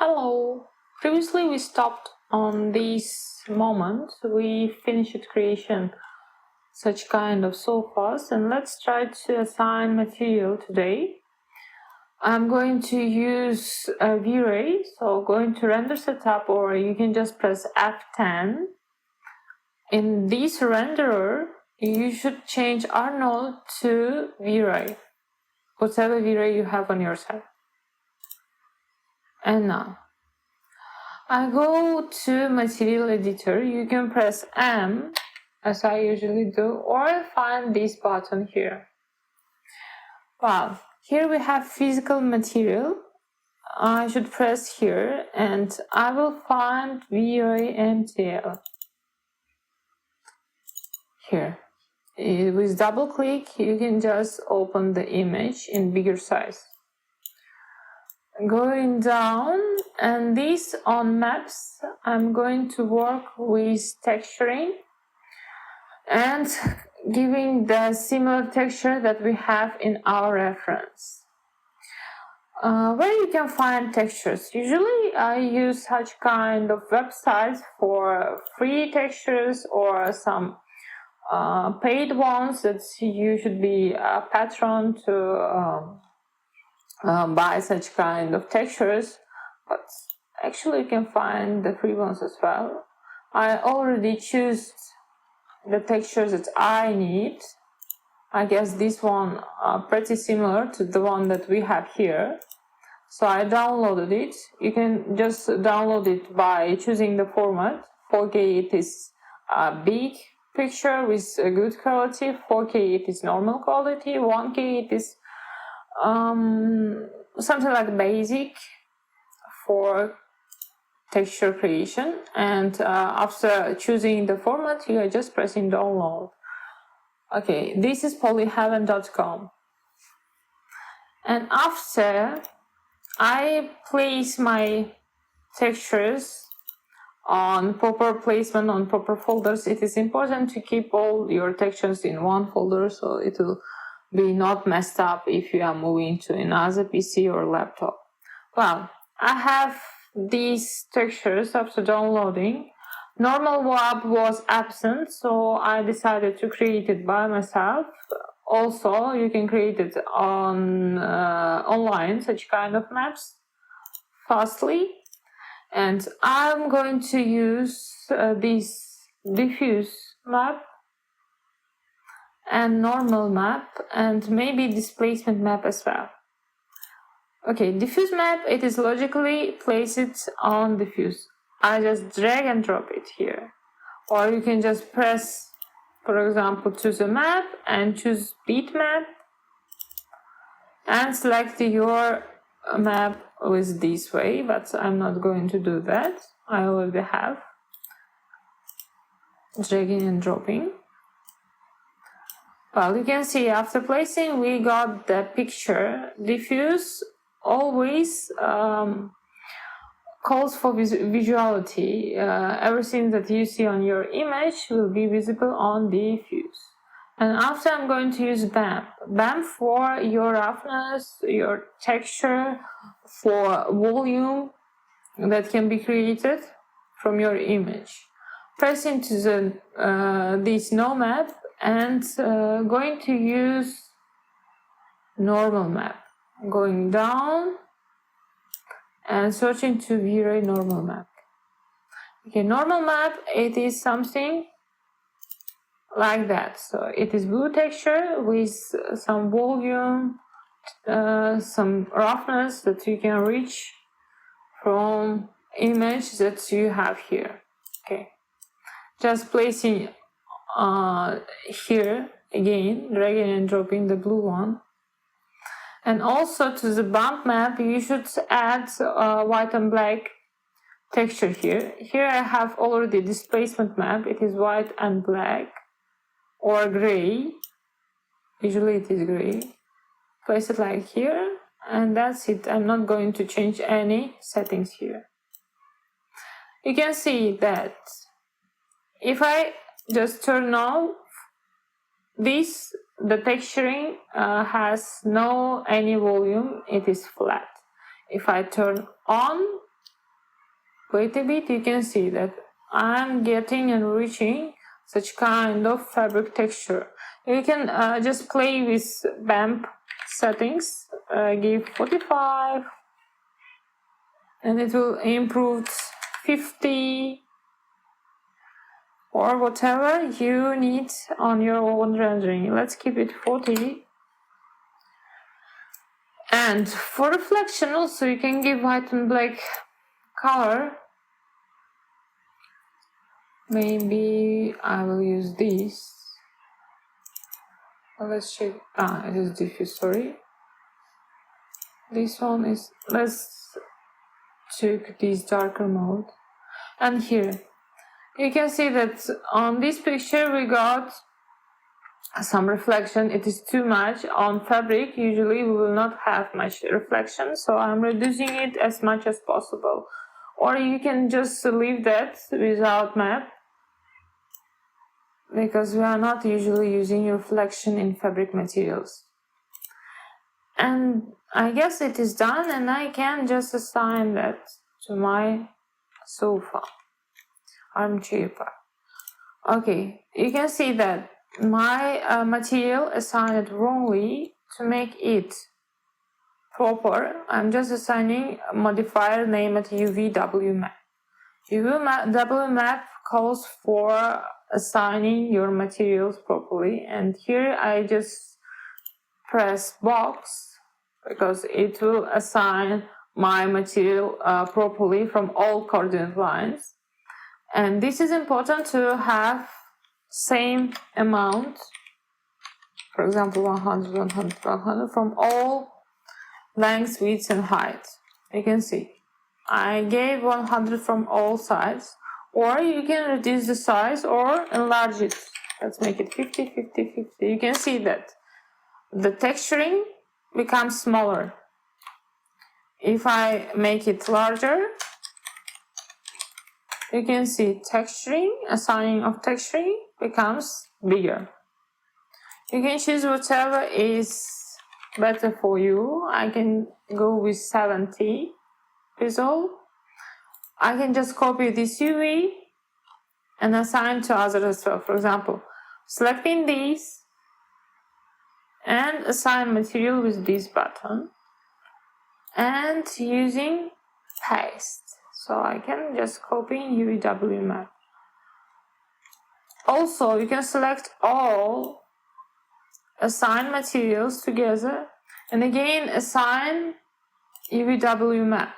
Hello! Previously we stopped on this moment. We finished creation such kind of sofas, and let's try to assign material today. I'm going to use Vray, so going to render setup, or you can just press F10. In this renderer, you should change Arnold to Vray, whatever Vray you have on your side. And now I go to material editor. You can press M as I usually do, or find this button here. Well, here we have physical material. I should press here and I will find VRAMTL here. With double click you can just open the image in bigger size. Going down, and this on maps, I'm going to work with texturing and giving the similar texture that we have in our reference. Where you can find textures? Usually I use such kind of websites for free textures or some paid ones that you should be a patron to buy such kind of textures, but actually you can find the free ones as well. I already choose the textures that I need. I guess this one pretty similar to the one that we have here. So I downloaded it. You can just download it by choosing the format. 4K it is a big picture with a good quality, 4K it is normal quality, 1K it is something like basic for texture creation, and after choosing the format you are just pressing download. Okay, this is polyheaven.com, and after I place my textures on proper placement on proper folders. It is important to keep all your textures in one folder so it will be not messed up if you are moving to another PC or laptop. Well, I have these textures after downloading. Normal web was absent, so I decided to create it by myself. Also, you can create it on online, such kind of maps, fastly. And I'm going to use this diffuse map and normal map and maybe displacement map as well. Okay, diffuse map, it is logically placed on diffuse. I just drag and drop it here. Or you can just press, for example, choose a map and choose bitmap and select your map with this way, but I'm not going to do that. I already have. Dragging and dropping. Well, you can see after placing we got the picture. Diffuse always calls for visuality. Everything that you see on your image will be visible on diffuse. And after I'm going to use BAMP. BAMP for your roughness, your texture, for volume that can be created from your image. Press into this no map and going to use normal map. Going down and searching to Vray normal map. Okay, normal map, it is something like that. So it is blue texture with some volume, some roughness that you can reach from image that you have here. Okay, just placing here again, dragging and dropping the blue one. And also to the bump map you should add white and black texture here. Here I have already displacement map, it is white and black or gray. Usually it is gray. Place it like here and that's it. I'm not going to change any settings here. You can see that if I just turn off this, the texturing has no any volume, it is flat. If I turn on, wait a bit, you can see that I'm getting and reaching such kind of fabric texture. You can just play with BAMP settings, give 45, and it will improve 50 or whatever you need on your own rendering. Let's keep it 40. And for reflection also you can give white and black color. Maybe I will use this. Let's check. It is diffuse, sorry. This one is, let's check this darker mode. And here, you can see that on this picture we got some reflection. It is too much. On fabric, usually we will not have much reflection, so I'm reducing it as much as possible. Or you can just leave that without map, because we are not usually using reflection in fabric materials. And I guess it is done, and I can just assign that to my sofa, armchair part. Okay, you can see that my material assigned wrongly. To make it proper, I'm just assigning a modifier named UVW map. UVW map calls for assigning your materials properly, and here I just press box because it will assign my material properly from all coordinate lines. And this is important to have same amount, for example 100, 100, 100 from all lengths, widths and height. You can see I gave 100 from all sides, or you can reduce the size or enlarge it. Let's make it 50, 50, 50. You can see that the texturing becomes smaller. If I make it larger, you can see texturing, assigning of texturing becomes bigger. You can choose whatever is better for you. I can go with 70 result. I can just copy this UV and assign to others as well. For example, selecting these and assign material with this button and using paste. So I can just copy UVW map. Also, you can select all, assign materials together, and again assign UVW map.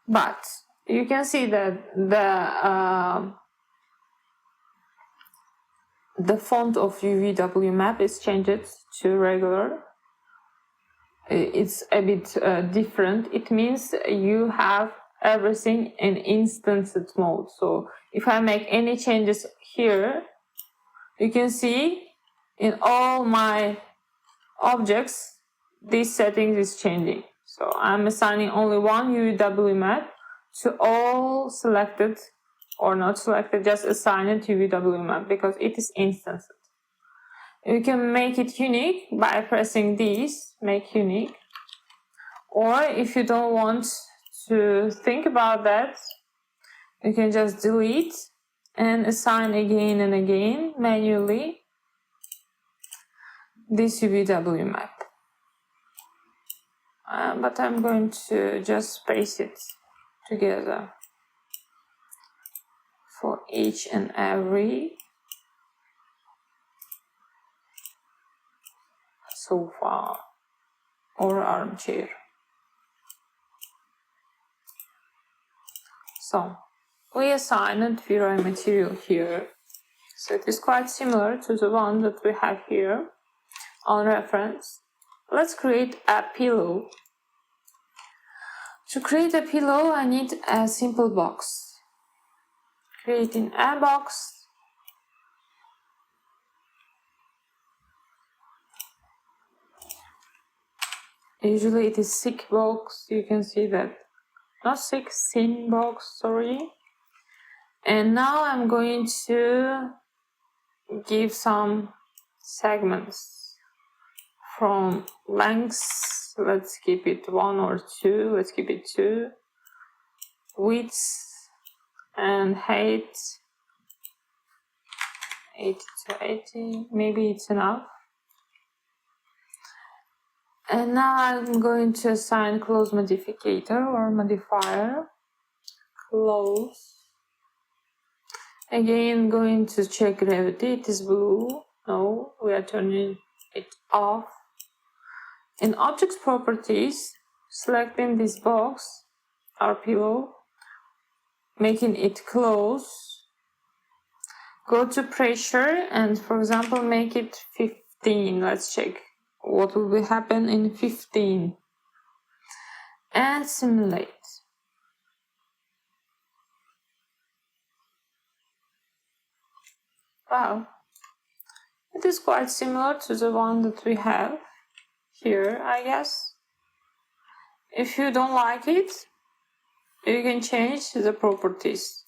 But you can see that the font of UVW map is changed to regular. It's a bit different. It means you have everything in instanced mode. So if I make any changes here, you can see in all my objects this settings is changing. So I'm assigning only one UVW map to all selected or not selected, just assign it to UVW map because it is instanced. You can make it unique by pressing these, make unique. Or if you don't want to think about that, you can just delete and assign again and again manually this UVW map. But I'm going to just paste it together for each and every sofa or armchair. So we assigned Vray material here. So it is quite similar to the one that we have here on reference. Let's create a pillow. To create a pillow, I need a simple box. Creating a box. Usually it is thick box. You can see that. Not thick, thin box, sorry. And now I'm going to give some segments from lengths. Let's keep it 1 or 2. Let's keep it 2. Widths and height 80 to 80, maybe it's enough. And now I'm going to assign close modifier or modifier, close. Again, going to check gravity, it is blue, no, we are turning it off. In objects properties, selecting this box, our pillow, making it close, go to pressure and for example make it 15, let's check what will happen in 15 and simulate. Wow, it is quite similar to the one that we have here, I guess. If you don't like it, you can change the properties.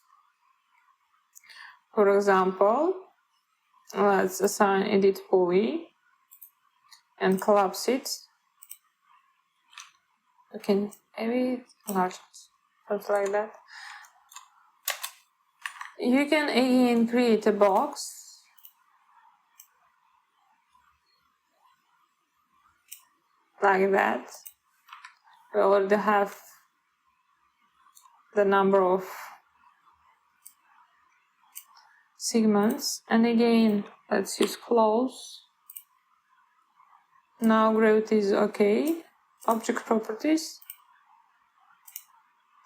For example, let's assign edit poly and collapse it. You can maybe enlarge it, something like that. You can again create a box like that. We already have the number of segments, and again let's use close. Now gravity is okay. Object properties,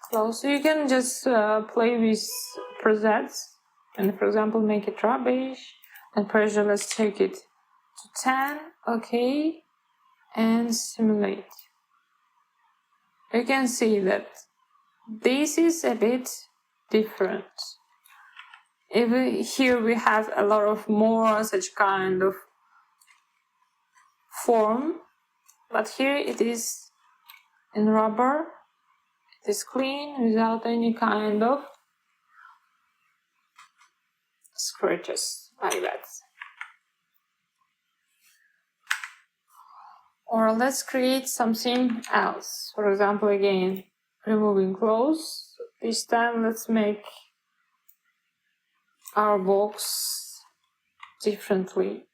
close. So you can just play with presets and for example make it rubbish, and pressure, let's take it to 10, okay, and simulate. You can see that this is a bit different. Here we have a lot of more such kind of form, but here it is in rubber. It is clean without any kind of scratches like that. Or let's create something else. For example, again, removing close. This time let's make our box differently.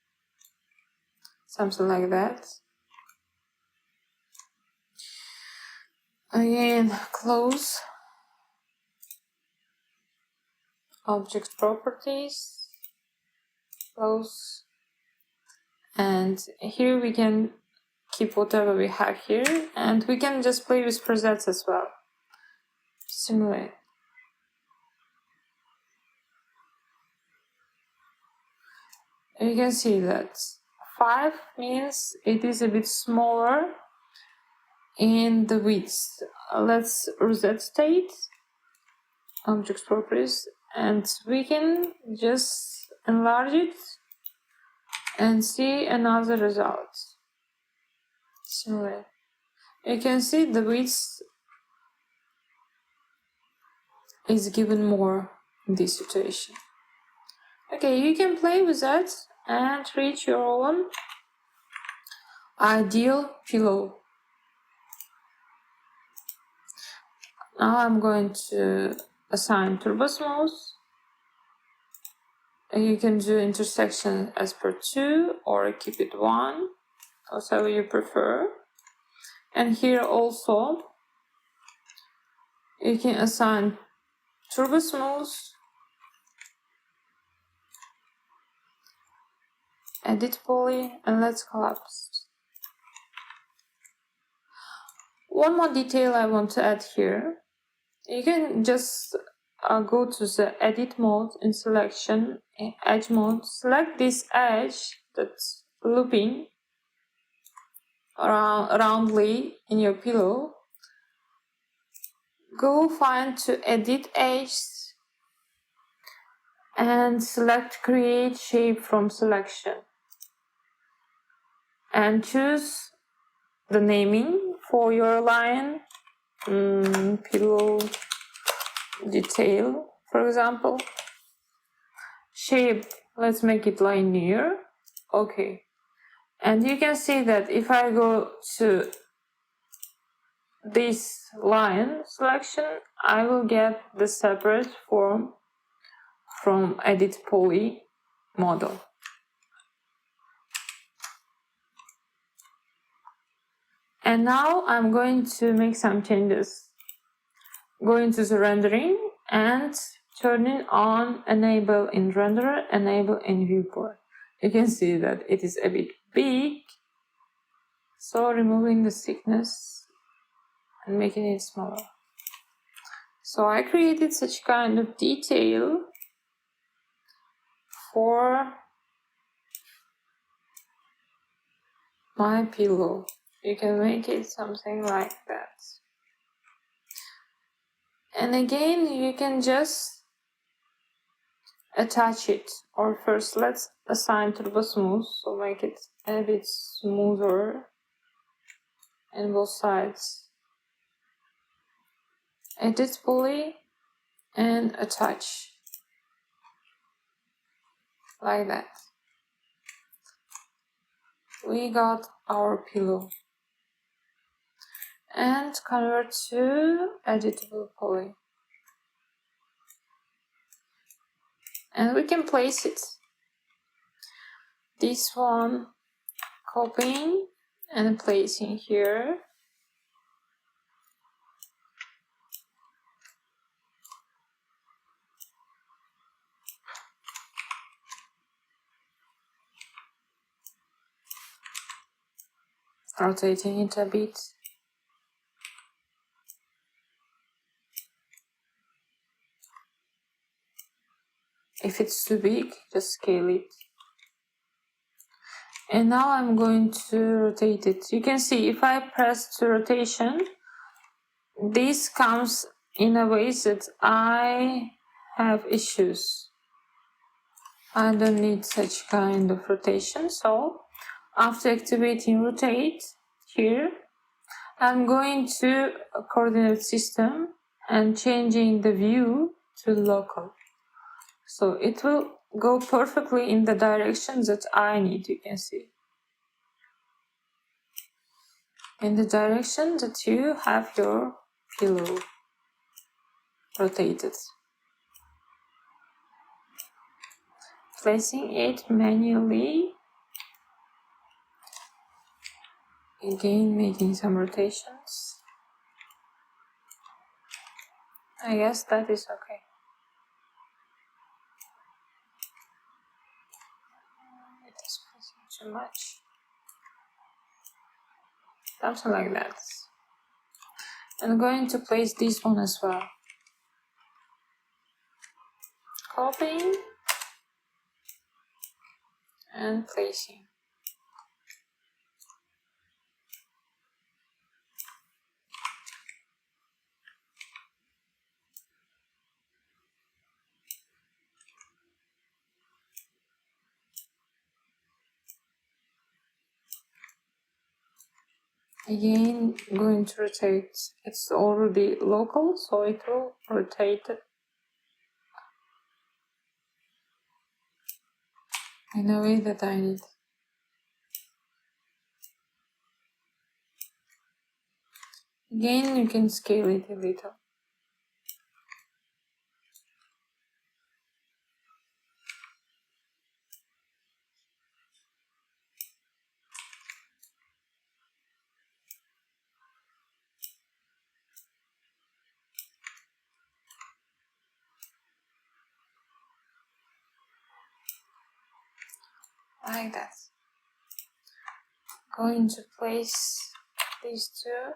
Something like that. Again, close. Object properties. Close. And here we can keep whatever we have here, and we can just play with presets as well. Simulate. You can see that 5 means it is a bit smaller in the width. Let's reset state, object properties, and we can just enlarge it and see another result. Simulate. You can see the width is given more in this situation. Okay, you can play with that and reach your own ideal pillow. Now I'm going to assign turbo smooth. You can do intersection as per 2 or keep it 1, whatever you prefer. And here also you can assign turbo smooth, edit poly, and let's collapse. One more detail I want to add here. You can just go to the edit mode in selection, edge mode, select this edge that's looping roundly in your pillow. Go find to edit edge and select create shape from selection and choose the naming for your line, pillow detail, for example. Shape, let's make it linear. Okay. And you can see that if I go to this line selection, I will get the separate form from Edit Poly model. And now I'm going to make some changes. Going to the rendering and turning on enable in renderer, enable in viewport. You can see that it is a bit big, so removing the thickness and making it smaller. So I created such kind of detail for my pillow. You can make it something like that. And again, you can just attach it. Or first, let's assign turbo smooth, so make it a bit smoother on both sides. Edit poly and attach. Like that. We got our pillow. And convert to editable poly. And we can place it. This one, copying and placing here. Rotating it a bit. If it's too big, just scale it. And now I'm going to rotate it. You can see if I press to rotation, this comes in a way that I have issues. I don't need such kind of rotation, so after activating rotate here, I'm going to a coordinate system and changing the view to local. So it will go perfectly in the direction that I need, you can see. In the direction that you have your pillow rotated. Placing it manually. Again, making some rotations. I guess that is okay. It is pressing too much. Something like that. I'm going to place this one as well. Copying and placing. Again, going to rotate. It's already local, so it will rotate it in a way that I need. Again, you can scale it a little. Like that. Going to place these two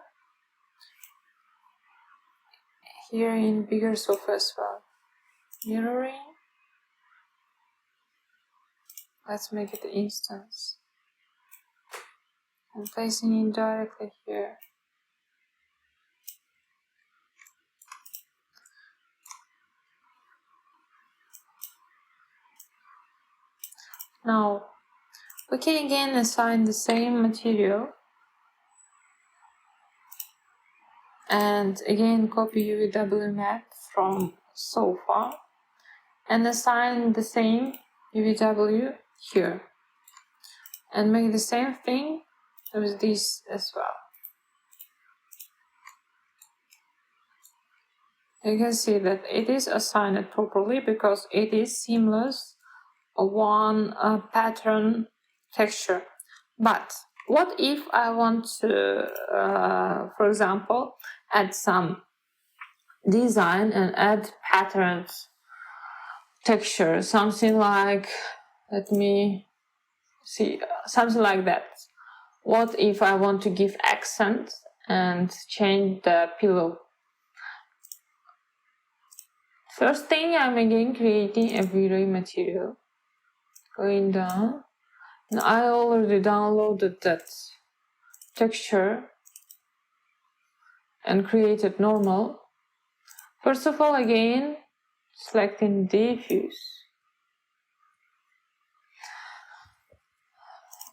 here in bigger sofa as well. Mirroring. Let's make it instance. And placing it directly here. Now, we can again assign the same material and again copy UVW map from sofa and assign the same UVW here and make the same thing with this as well. You can see that it is assigned properly because it is seamless one pattern texture. But what if I want to, for example, add some design and add patterns texture, something like, let me see, something like that. What if I want to give accent and change the pillow? First thing, I'm again creating a Vray material. Going down. And I already downloaded that texture and created normal. First of all, again, selecting diffuse.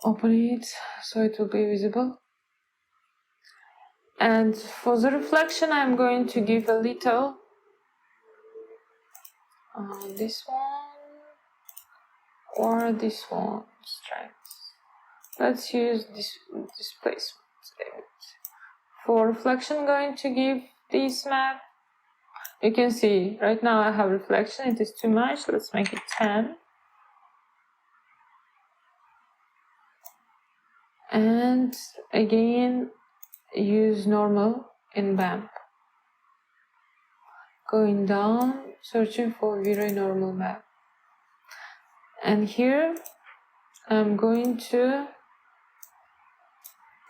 Open it so it will be visible. And for the reflection, I'm going to give a little this one or this one strength. Let's use this placement. For reflection, I'm going to give this map. You can see right now I have reflection, it is too much. Let's make it 10. And again, use normal in BAMP. Going down, searching for Vray normal map. And here I'm going to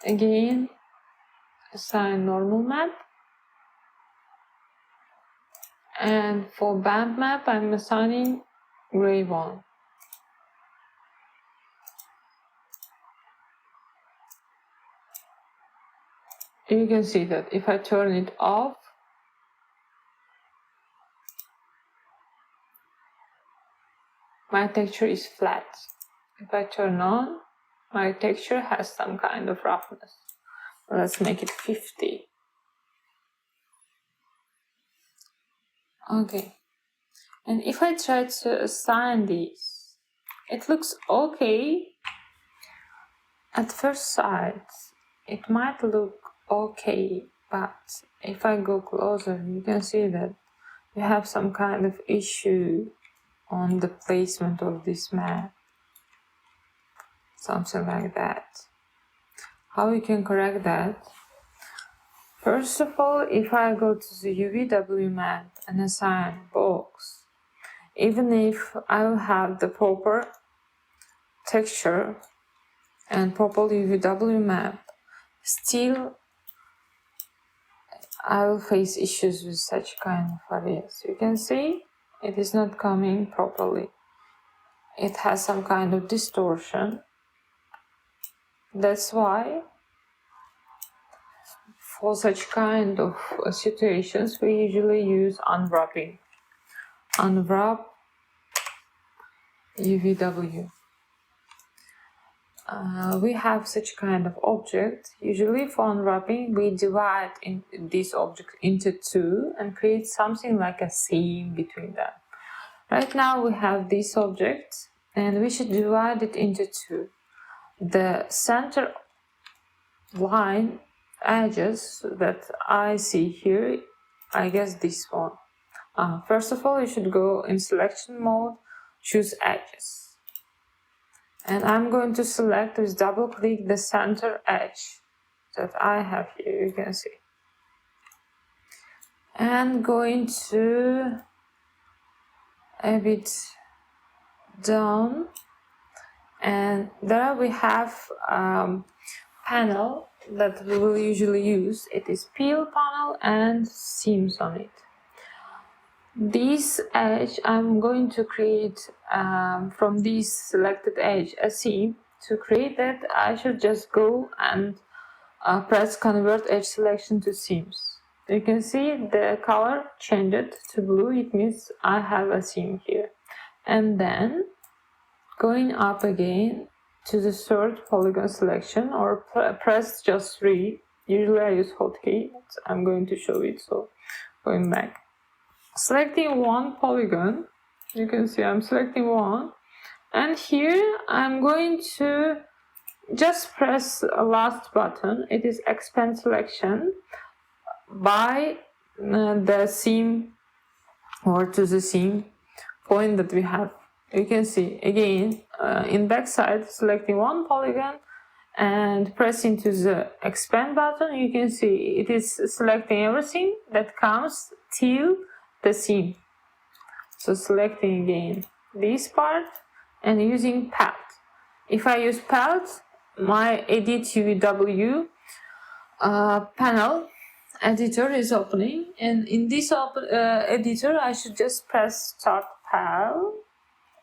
again assign normal map. And for BAMP map, I'm assigning gray one. You can see that if I turn it off, my texture is flat. If I turn on, my texture has some kind of roughness. Let's make it 50. Okay. And if I try to assign these, it looks okay. At first sight, it might look okay, but if I go closer, you can see that we have some kind of issue on the placement of this map. Something like that. How we can correct that? First of all, if I go to the UVW map and assign box, even if I will have the proper texture and proper UVW map, still I will face issues with such kind of areas. You can see it is not coming properly. It has some kind of distortion. That's why for such kind of situations we usually use unwrapping. Unwrap UVW. We have such kind of object. Usually for unwrapping, we divide this object into two and create something like a seam between them. Right now we have this object and we should divide it into two. The center line edges that I see here, I guess this one. First of all, you should go in selection mode, choose edges. And I'm going to select with double click the center edge that I have here, you can see. And going to a bit down, and there we have panel that we will usually use. It is peel panel and seams on it. This edge I'm going to create from this selected edge a seam. To create that, I should just go and press convert edge selection to seams. You can see the color changed to blue. It means I have a seam here. And then going up again to the third polygon selection, or press just 3. Usually I use hotkey, but I'm going to show it, so going back. Selecting one polygon, you can see I'm selecting one, and here I'm going to just press a last button. It is expand selection by the seam or to the seam point that we have. You can see again in backside, selecting one polygon and pressing to the expand button, you can see it is selecting everything that comes till the seam. So selecting again this part and using palette. If I use palette, my edit UVW panel editor is opening, and in this editor I should just press start pal.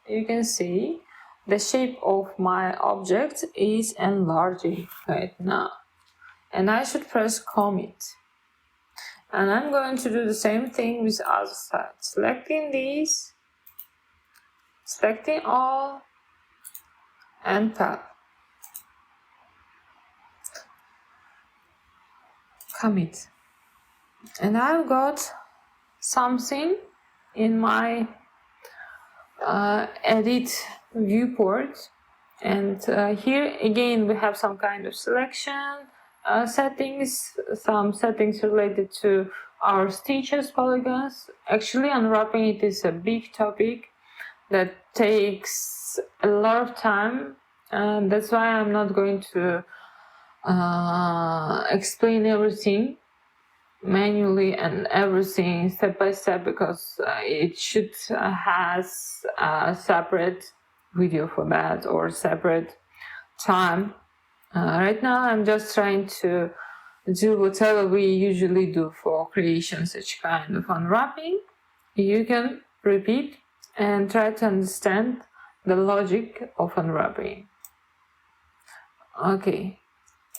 You can see the shape of my object is enlarging right now, and I should press commit, and I'm going to do the same thing with other side, selecting these, selecting all, and pal. Commit, and I've got something in my edit viewport, and here again we have some kind of selection settings, some settings related to our stitches polygons. Actually, unwrapping it is a big topic that takes a lot of time, and that's why I'm not going to explain everything manually and everything step by step, because it should has a separate video for that or separate time. Right now I'm just trying to do whatever we usually do for creation such kind of unwrapping. You can repeat and try to understand the logic of unwrapping. Okay,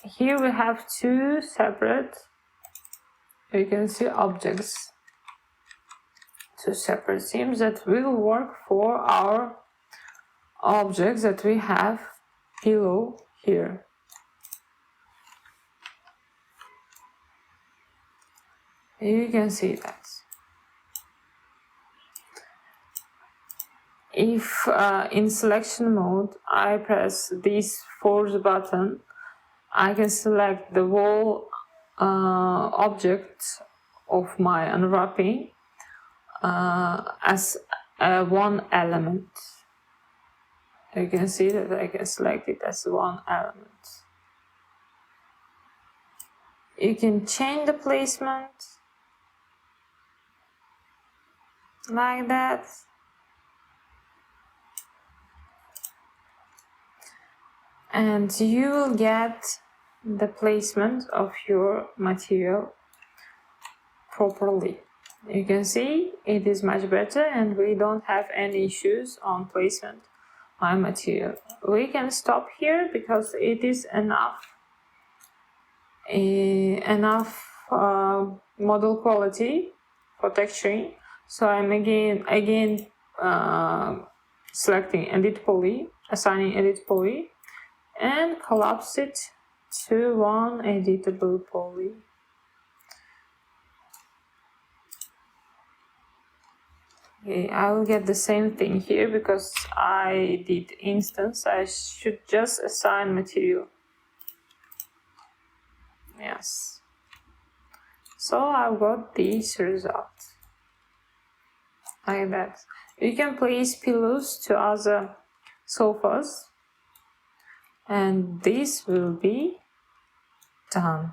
here we have two separate, you can see, objects, two separate seams that will work for our objects that we have below here. You can see that. If in selection mode I press this force button, I can select the whole object of my unwrapping as one element. You can see that I can select it as one element. You can change the placement like that. And you will get the placement of your material properly. You can see it is much better, and we don't have any issues on placement of material. We can stop here because it is enough model quality for texturing. So I'm again selecting edit poly, assigning edit poly, and collapse it to one editable poly. Okay, I will get the same thing here because I did instance. I should just assign material. Yes. So I've got this result like that. You can place pillows to other sofas, and this will be done.